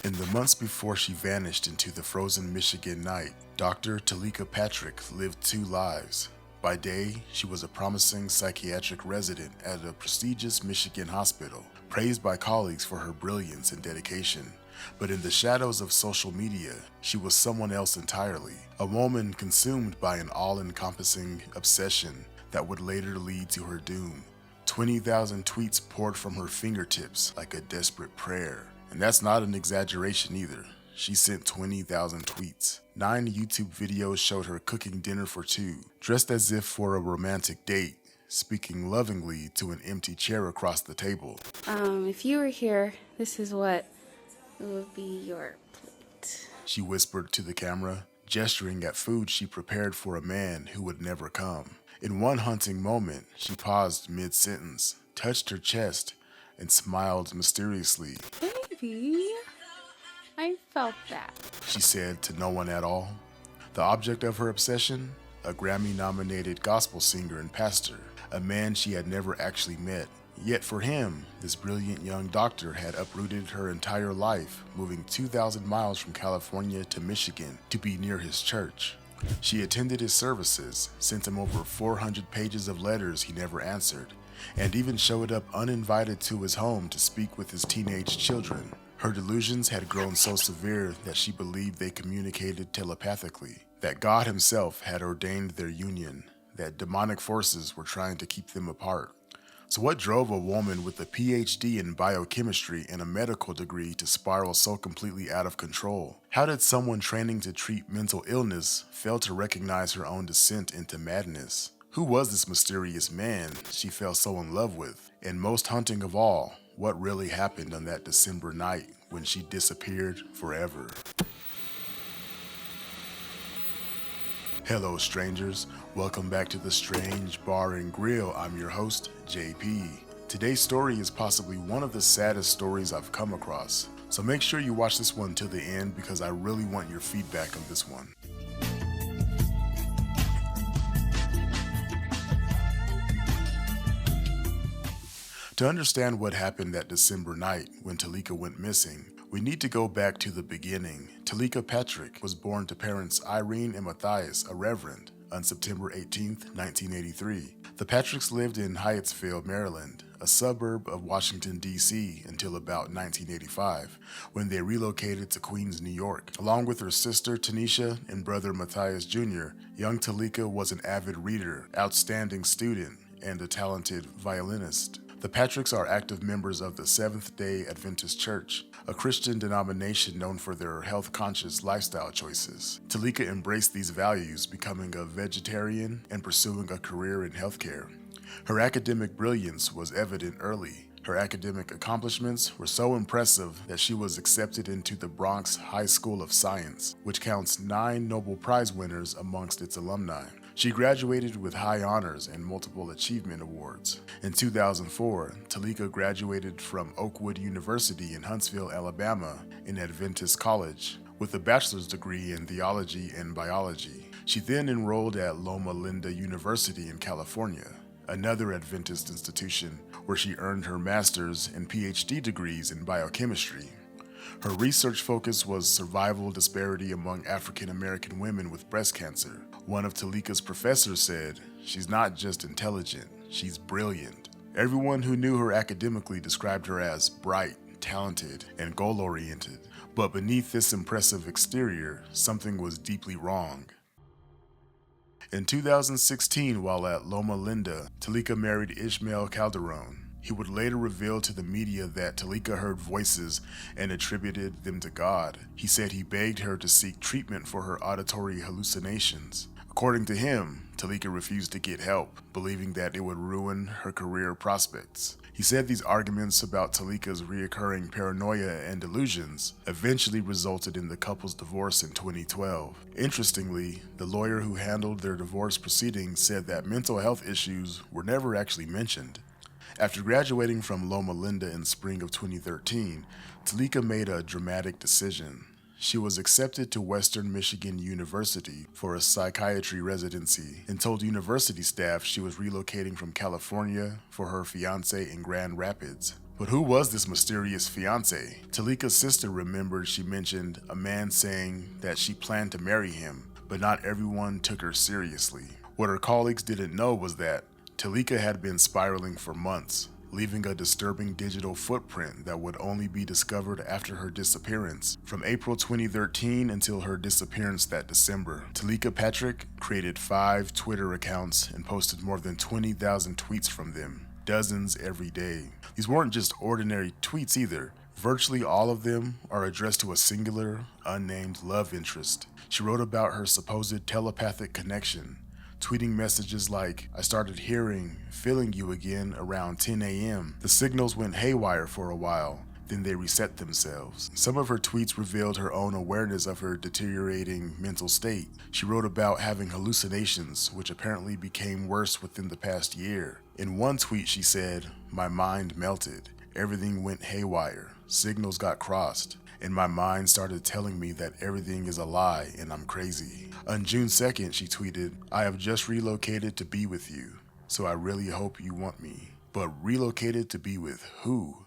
In the months before she vanished into the frozen Michigan night, Dr. Talika Patrick lived two lives. By day, she was a promising psychiatric resident at a prestigious Michigan hospital, praised by colleagues for her brilliance and dedication. But in the shadows of social media, she was someone else entirely, a woman consumed by an all-encompassing obsession that would later lead to her doom. 20,000 tweets poured from her fingertips like a desperate prayer. And that's not an exaggeration either. She sent 20,000 tweets. 9 YouTube videos showed her cooking dinner for two, dressed as if for a romantic date, speaking lovingly to an empty chair across the table. If you were here, this is what would be your plate. She whispered to the camera, gesturing at food she prepared for a man who would never come. In one haunting moment, she paused mid-sentence, touched her chest, and smiled mysteriously. Baby, I felt that. She said to no one at all. The object of her obsession? A Grammy-nominated gospel singer and pastor, a man she had never actually met. Yet for him, this brilliant young doctor had uprooted her entire life, moving 2,000 miles from California to Michigan to be near his church. She attended his services, sent him over 400 pages of letters he never answered, and even showed up uninvited to his home to speak with his teenage children. Her delusions had grown so severe that she believed they communicated telepathically, that God himself had ordained their union, that demonic forces were trying to keep them apart. So what drove a woman with a PhD in biochemistry and a medical degree to spiral so completely out of control? How did someone training to treat mental illness fail to recognize her own descent into madness? Who was this mysterious man she fell so in love with? And most haunting of all, what really happened on that December night when she disappeared forever? Hello strangers, welcome back to the Strange Bar and Grill. I'm your host, JP. Today's story is possibly one of the saddest stories I've come across, so make sure you watch this one till the end because I really want your feedback on this one. To understand what happened that December night when Talika went missing, we need to go back to the beginning. Talika Patrick was born to parents Irene and Matthias, a reverend, on September 18, 1983. The Patricks lived in Hyattsville, Maryland, a suburb of Washington, D.C. until about 1985, when they relocated to Queens, New York. Along with her sister Tanisha and brother Matthias Jr., young Talika was an avid reader, outstanding student, and a talented violinist. The Patricks are active members of the Seventh-day Adventist Church, a Christian denomination known for their health-conscious lifestyle choices. Talika embraced these values, becoming a vegetarian and pursuing a career in healthcare. Her academic brilliance was evident early. Her academic accomplishments were so impressive that she was accepted into the Bronx High School of Science, which counts 9 Nobel Prize winners amongst its alumni. She graduated with high honors and multiple achievement awards. In 2004, Talika graduated from Oakwood University in Huntsville, Alabama, in Adventist College, with a bachelor's degree in theology and biology. She then enrolled at Loma Linda University in California, another Adventist institution where she earned her master's and PhD degrees in biochemistry. Her research focus was survival disparity among African American women with breast cancer. One of Talika's professors said, "She's not just intelligent, she's brilliant." Everyone who knew her academically described her as bright, talented, and goal-oriented. But beneath this impressive exterior, something was deeply wrong. In 2016, while at Loma Linda, Talika married Ishmael Calderon. He would later reveal to the media that Talika heard voices and attributed them to God. He said he begged her to seek treatment for her auditory hallucinations. According to him, Talika refused to get help, believing that it would ruin her career prospects. He said these arguments about Talika's reoccurring paranoia and delusions eventually resulted in the couple's divorce in 2012. Interestingly, the lawyer who handled their divorce proceedings said that mental health issues were never actually mentioned. After graduating from Loma Linda in spring of 2013, Talika made a dramatic decision. She was accepted to Western Michigan University for a psychiatry residency and told university staff she was relocating from California for her fiancé in Grand Rapids. But who was this mysterious fiance? Talika's sister remembered she mentioned a man saying that she planned to marry him, but not everyone took her seriously. What her colleagues didn't know was that Talika had been spiraling for months, leaving a disturbing digital footprint that would only be discovered after her disappearance. From April 2013 until her disappearance that December, Talika Patrick created 5 Twitter accounts and posted more than 20,000 tweets from them, dozens every day. These weren't just ordinary tweets either. Virtually all of them are addressed to a singular, unnamed love interest. She wrote about her supposed telepathic connection, tweeting messages like, "I started feeling you again around 10 a.m. The signals went haywire for a while, then they reset themselves." Some of her tweets revealed her own awareness of her deteriorating mental state. She wrote about having hallucinations, which apparently became worse within the past year. In one tweet she said, "My mind melted. Everything went haywire. Signals got crossed. And my mind started telling me that everything is a lie and I'm crazy." On June 2nd, she tweeted, "I have just relocated to be with you, so I really hope you want me." But relocated to be with who?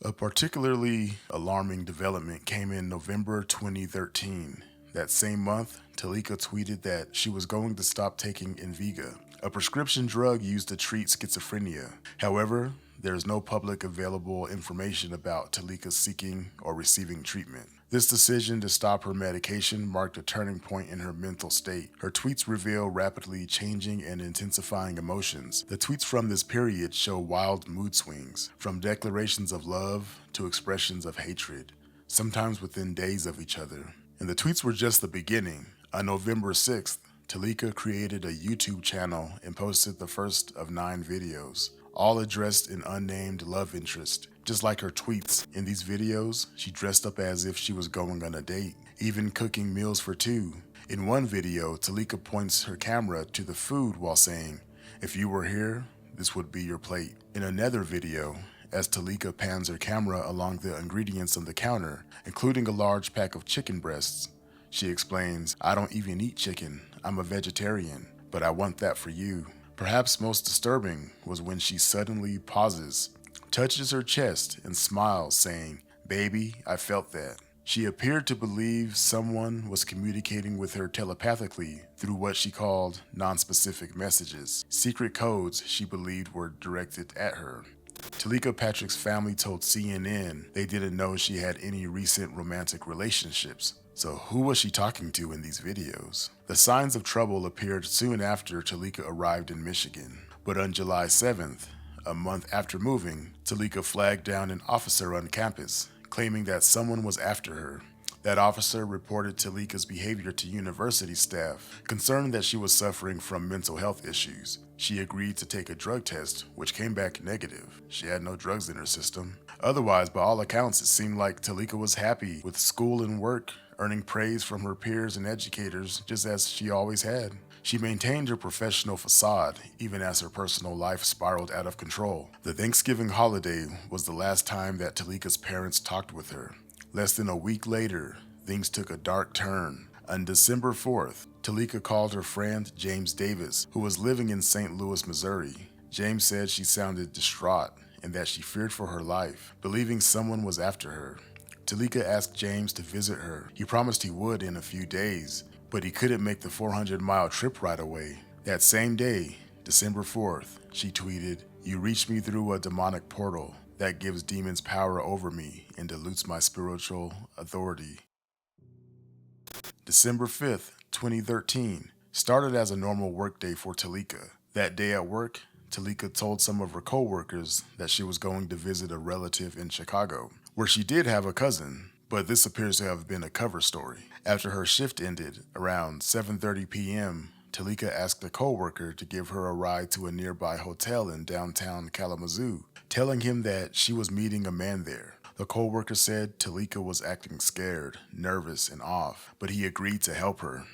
A particularly alarming development came in November 2013. That same month, Talika tweeted that she was going to stop taking Invega, a prescription drug used to treat schizophrenia. However, there is no public available information about Talika seeking or receiving treatment. This decision to stop her medication marked a turning point in her mental state. Her tweets reveal rapidly changing and intensifying emotions. The tweets from this period show wild mood swings, from declarations of love to expressions of hatred, sometimes within days of each other. And the tweets were just the beginning. On November 6th, Talika created a YouTube channel and posted the first of 9 videos, all addressed an unnamed love interest. Just like her tweets, in these videos, she dressed up as if she was going on a date, even cooking meals for 2. In one video, Talika points her camera to the food while saying, "If you were here, this would be your plate." In another video, as Talika pans her camera along the ingredients on the counter, including a large pack of chicken breasts, she explains, "I don't even eat chicken. I'm a vegetarian, but I want that for you." Perhaps most disturbing was when she suddenly pauses, touches her chest, and smiles, saying, "Baby, I felt that." She appeared to believe someone was communicating with her telepathically through what she called non-specific messages, secret codes she believed were directed at her. Talika Patrick's family told CNN they didn't know she had any recent romantic relationships. So who was she talking to in these videos? The signs of trouble appeared soon after Talika arrived in Michigan. But on July 7th, a month after moving, Talika flagged down an officer on campus, claiming that someone was after her. That officer reported Talika's behavior to university staff, concerned that she was suffering from mental health issues. She agreed to take a drug test, which came back negative. She had no drugs in her system. Otherwise, by all accounts, it seemed like Talika was happy with school and work, earning praise from her peers and educators, just as she always had. She maintained her professional facade, even as her personal life spiraled out of control. The Thanksgiving holiday was the last time that Talika's parents talked with her. Less than a week later, things took a dark turn. On December 4th, Talika called her friend James Davis, who was living in St. Louis, Missouri. James said she sounded distraught and that she feared for her life, believing someone was after her. Talika asked James to visit her. He promised he would in a few days, but he couldn't make the 400-mile trip right away. That same day, December 4th, she tweeted, "You reached me through a demonic portal that gives demons power over me and dilutes my spiritual authority." December 5th, 2013, started as a normal workday for Talika. That day at work, Talika told some of her co-workers that she was going to visit a relative in Chicago, where she did have a cousin, but this appears to have been a cover story. After her shift ended, around 7:30 p.m., Talika asked a co-worker to give her a ride to a nearby hotel in downtown Kalamazoo, telling him that she was meeting a man there. The co-worker said Talika was acting scared, nervous, and off, but he agreed to help her,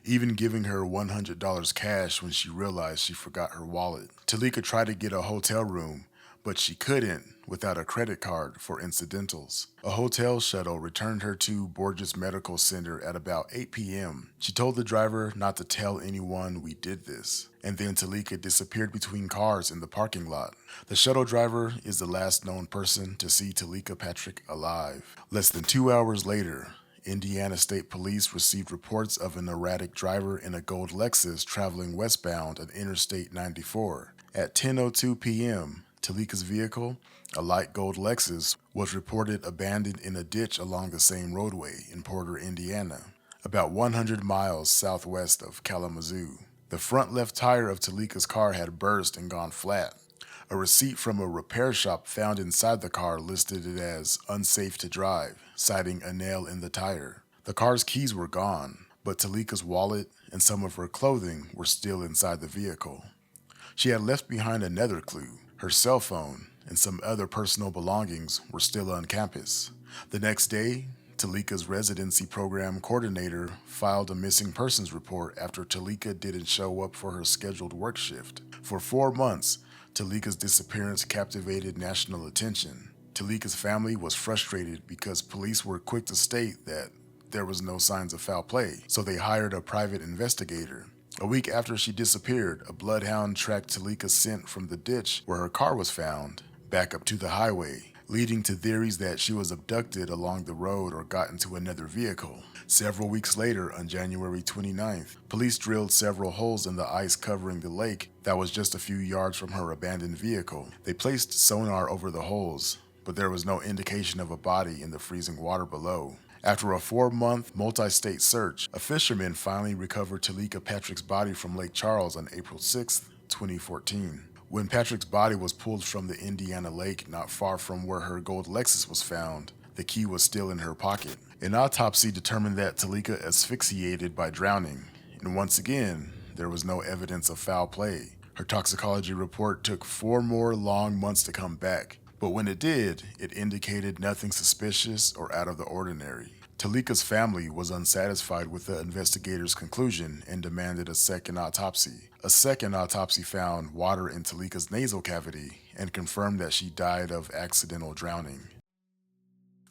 even giving her $100 cash when she realized she forgot her wallet. Talika tried to get a hotel room, but she couldn't without a credit card for incidentals. A hotel shuttle returned her to Borges Medical Center at about 8 p.m. She told the driver not to tell anyone we did this, and then Talika disappeared between cars in the parking lot. The shuttle driver is the last known person to see Talika Patrick alive. Less than 2 hours later, Indiana State Police received reports of an erratic driver in a gold Lexus traveling westbound on Interstate 94. At 10:02 p.m., Talika's vehicle, a light gold Lexus, was reported abandoned in a ditch along the same roadway in Porter, Indiana, about 100 miles southwest of Kalamazoo. The front left tire of Talika's car had burst and gone flat. A receipt from a repair shop found inside the car listed it as unsafe to drive, citing a nail in the tire. The car's keys were gone, but Talika's wallet and some of her clothing were still inside the vehicle. She had left behind another clue. Her cell phone and some other personal belongings were still on campus. The next day, Talika's residency program coordinator filed a missing persons report after Talika didn't show up for her scheduled work shift. For 4 months, Talika's disappearance captivated national attention. Talika's family was frustrated because police were quick to state that there was no signs of foul play, so they hired a private investigator. A week after she disappeared, a bloodhound tracked Talika's scent from the ditch where her car was found, back up to the highway, leading to theories that she was abducted along the road or got into another vehicle. Several weeks later, on January 29th, police drilled several holes in the ice covering the lake that was just a few yards from her abandoned vehicle. They placed sonar over the holes, but there was no indication of a body in the freezing water below. After a 4-month multi-state search, a fisherman finally recovered Talika Patrick's body from Lake Charles on April 6, 2014. When Patrick's body was pulled from the Indiana lake not far from where her gold Lexus was found, the key was still in her pocket. An autopsy determined that Talika asphyxiated by drowning, and once again, there was no evidence of foul play. Her toxicology report took 4 more long months to come back, but when it did, it indicated nothing suspicious or out of the ordinary. Talika's family was unsatisfied with the investigators' conclusion and demanded a second autopsy. A second autopsy found water in Talika's nasal cavity and confirmed that she died of accidental drowning.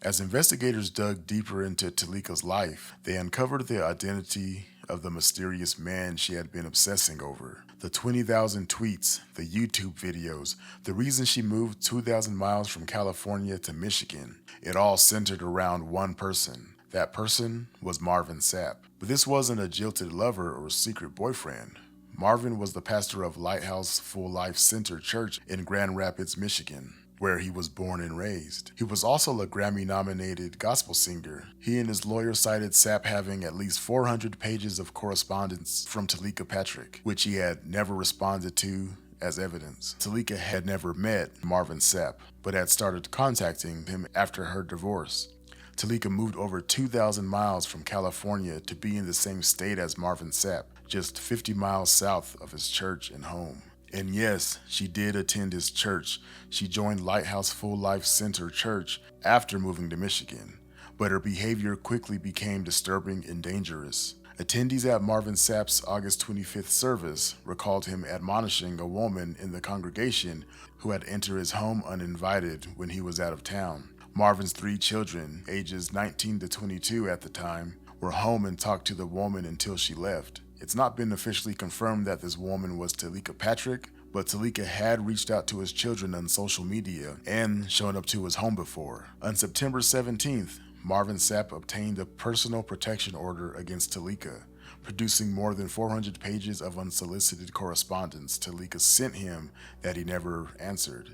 As investigators dug deeper into Talika's life, they uncovered the identity of the mysterious man she had been obsessing over. The 20,000 tweets, the YouTube videos, the reason she moved 2,000 miles from California to Michigan, it all centered around one person. That person was Marvin Sapp. But this wasn't a jilted lover or secret boyfriend. Marvin was the pastor of Lighthouse Full Life Center Church in Grand Rapids, Michigan, where he was born and raised. He was also a Grammy-nominated gospel singer. He and his lawyer cited Sapp having at least 400 pages of correspondence from Talika Patrick, which he had never responded to as evidence. Talika had never met Marvin Sapp, but had started contacting him after her divorce. Talika moved over 2,000 miles from California to be in the same state as Marvin Sapp, just 50 miles south of his church and home. And yes, she did attend his church. She joined Lighthouse Full Life Center Church after moving to Michigan, but her behavior quickly became disturbing and dangerous. Attendees at Marvin Sapp's August 25th service recalled him admonishing a woman in the congregation who had entered his home uninvited when he was out of town. Marvin's 3 children, ages 19 to 22 at the time, were home and talked to the woman until she left. It's not been officially confirmed that this woman was Talika Patrick, but Talika had reached out to his children on social media and shown up to his home before. On September 17th, Marvin Sapp obtained a personal protection order against Talika, producing more than 400 pages of unsolicited correspondence Talika sent him that he never answered.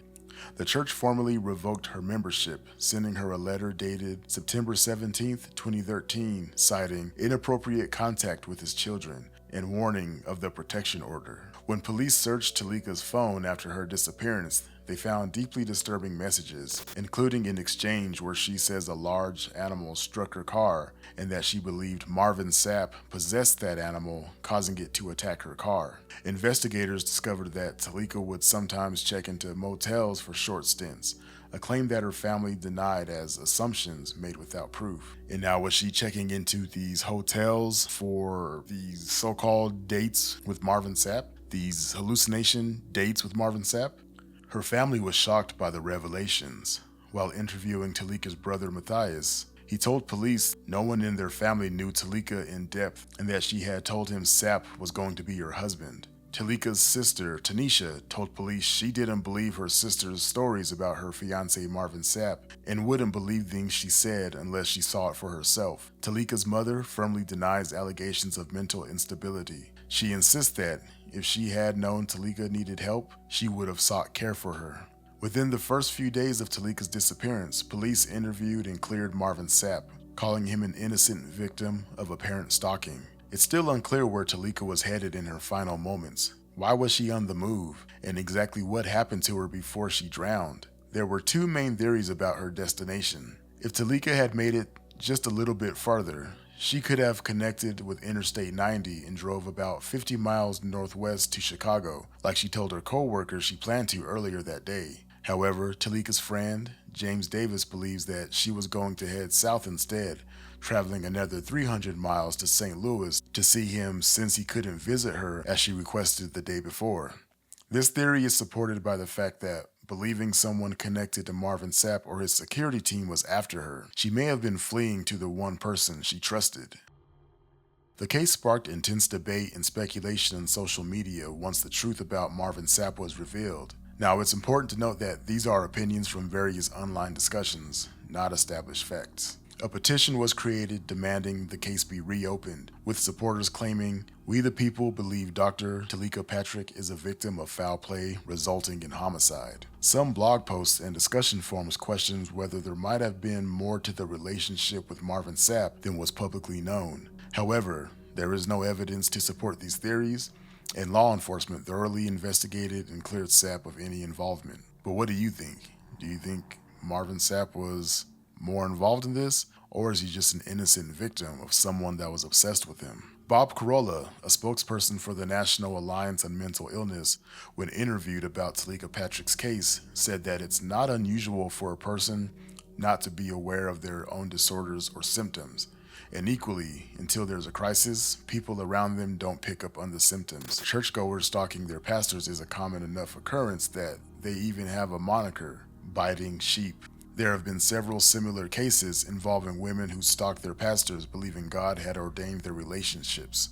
The church formally revoked her membership, sending her a letter dated September 17, 2013, citing inappropriate contact with his children and warning of the protection order. When police searched Talika's phone after her disappearance, they found deeply disturbing messages, including an exchange where she says a large animal struck her car and that she believed Marvin Sapp possessed that animal, causing it to attack her car. Investigators discovered that Talika would sometimes check into motels for short stints, a claim that her family denied as assumptions made without proof. And now was she checking into these hotels for these so-called dates with Marvin Sapp? These hallucination dates with Marvin Sapp? Her family was shocked by the revelations. While interviewing Talika's brother Matthias, he told police no one in their family knew Talika in depth and that she had told him Sapp was going to be her husband. Talika's sister, Tanisha, told police she didn't believe her sister's stories about her fiancé Marvin Sapp and wouldn't believe things she said unless she saw it for herself. Talika's mother firmly denies allegations of mental instability. She insists that if she had known Talika needed help, she would have sought care for her. Within the first few days of Talika's disappearance, police interviewed and cleared Marvin Sapp, calling him an innocent victim of apparent stalking. It's still unclear where Talika was headed in her final moments. Why was she on the move? And exactly what happened to her before she drowned? There were two main theories about her destination. If Talika had made it just a little bit farther, she could have connected with Interstate 90 and drove about 50 miles northwest to Chicago, like she told her co-workers she planned to earlier that day. However, Talika's friend, James Davis, believes that she was going to head south instead, traveling another 300 miles to St. Louis to see him since he couldn't visit her as she requested the day before. This theory is supported by the fact that, believing someone connected to Marvin Sapp or his security team was after her, she may have been fleeing to the one person she trusted. The case sparked intense debate and speculation on social media once the truth about Marvin Sapp was revealed. Now, it's important to note that these are opinions from various online discussions, not established facts. A petition was created demanding the case be reopened, with supporters claiming, "We the people believe Dr. Talika Patrick is a victim of foul play resulting in homicide." Some blog posts and discussion forums questioned whether there might have been more to the relationship with Marvin Sapp than was publicly known. However, there is no evidence to support these theories, and law enforcement thoroughly investigated and cleared Sapp of any involvement. But what do you think? Do you think Marvin Sapp was more involved in this, or is he just an innocent victim of someone that was obsessed with him? Bob Carolla, a spokesperson for the National Alliance on Mental Illness, when interviewed about Talika Patrick's case, said that it's not unusual for a person not to be aware of their own disorders or symptoms. And equally, until there's a crisis, people around them don't pick up on the symptoms. Churchgoers stalking their pastors is a common enough occurrence that they even have a moniker, biting sheep. There have been several similar cases involving women who stalked their pastors believing God had ordained their relationships.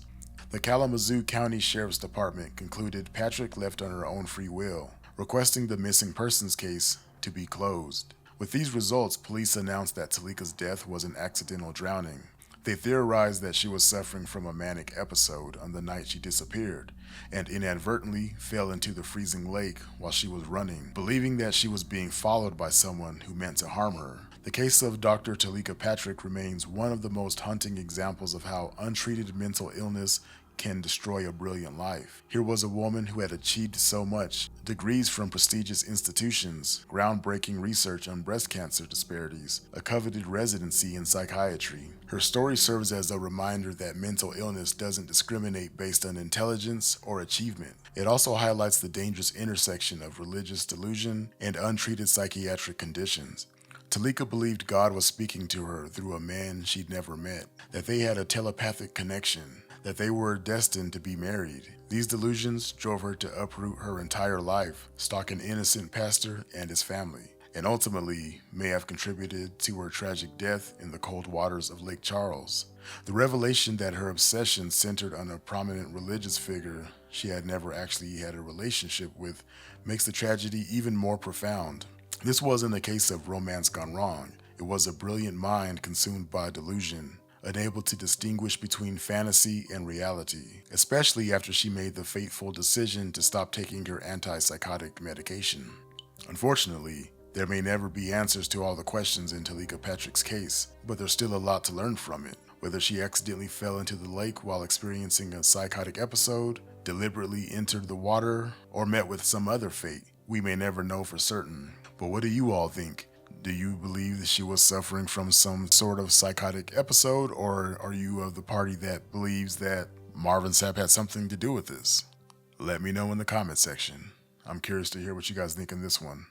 The Kalamazoo County Sheriff's Department concluded Patrick left on her own free will, requesting the missing persons case to be closed. With these results, police announced that Talika's death was an accidental drowning. They theorized that she was suffering from a manic episode on the night she disappeared and inadvertently fell into the freezing lake while she was running, believing that she was being followed by someone who meant to harm her. The case of Dr. Talika Patrick remains one of the most haunting examples of how untreated mental illness can destroy a brilliant life. Here was a woman who had achieved so much: degrees from prestigious institutions, groundbreaking research on breast cancer disparities, a coveted residency in psychiatry. Her story serves as a reminder that mental illness doesn't discriminate based on intelligence or achievement. It also highlights the dangerous intersection of religious delusion and untreated psychiatric conditions. Talika believed God was speaking to her through a man she'd never met, that they had a telepathic connection, that they were destined to be married. These delusions drove her to uproot her entire life, stalk an innocent pastor and his family, and ultimately may have contributed to her tragic death in the cold waters of Lake Charles. The revelation that her obsession centered on a prominent religious figure she had never actually had a relationship with makes the tragedy even more profound. This wasn't a case of romance gone wrong. It was a brilliant mind consumed by delusion, unable to distinguish between fantasy and reality, especially after she made the fateful decision to stop taking her antipsychotic medication. Unfortunately, there may never be answers to all the questions in Talika Patrick's case, but there's still a lot to learn from it. Whether she accidentally fell into the lake while experiencing a psychotic episode, deliberately entered the water, or met with some other fate, we may never know for certain. But what do you all think? Do you believe that she was suffering from some sort of psychotic episode, or are you of the party that believes that Marvin Sapp had something to do with this? Let me know in the comment section. I'm curious to hear what you guys think in this one.